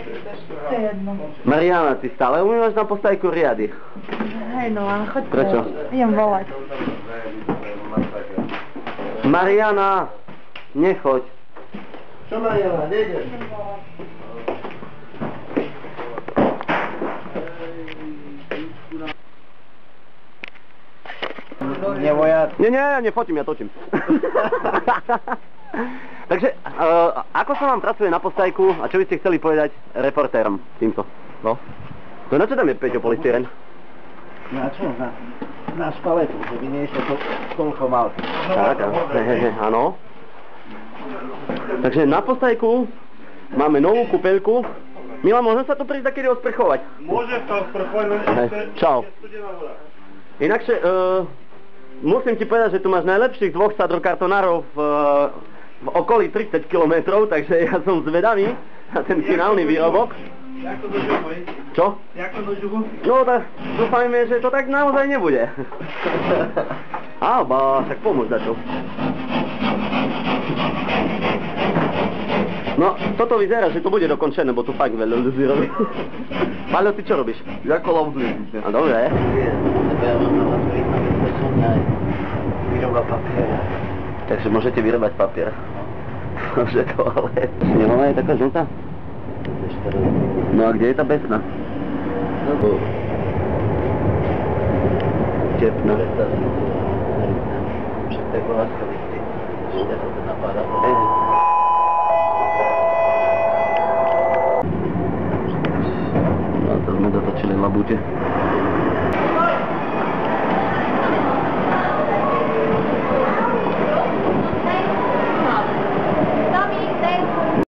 To je jedno. Mariana, ty stále umývaš na postajku riady? Hej no, ale choď. Prečo? Idem volať. Mariana, nechoď. Čo Mariana, kde ideš? Idem volať. Nevojac. Nie, nefotím, ja točím. Takže, ako sa vám pracuje na postajku a čo by ste chceli povedať reportérom týmto? No? To na čo tam je Peťo polystyren? Na čo? Na špaletu, že by nešiel toľko mal. Tak, áno. Takže na postajku máme novú kúpeľku. Milan, môžem sa tu prísť takedy osprchovať? Môžeš sa osprchovať, len Čau. Inakšie, musím ti povedať, že tu máš najlepších dvoch sadrokartonárov v okolí 30 km, takže ja som zvedavý na ten finálny výrobok. Jak to do žuhu? Čo? Jak to do žuhu? No tak dúfajme, že to tak naozaj nebude. Alba, tak pomôž za čo. No, toto vyzerá, že to bude dokončené, bo tu fakt veľa ľudí robí. Paľo, ty čo robíš? Ja kolauzujem. A dobre. Výroba papiera. Takže môžete vyrobať papier. Bože to ale... Snehová je taká žltá? No a kde je tá besná? Tepná. Však to je láskavitý. Ja sa to napáda. No to sme dotočili labute.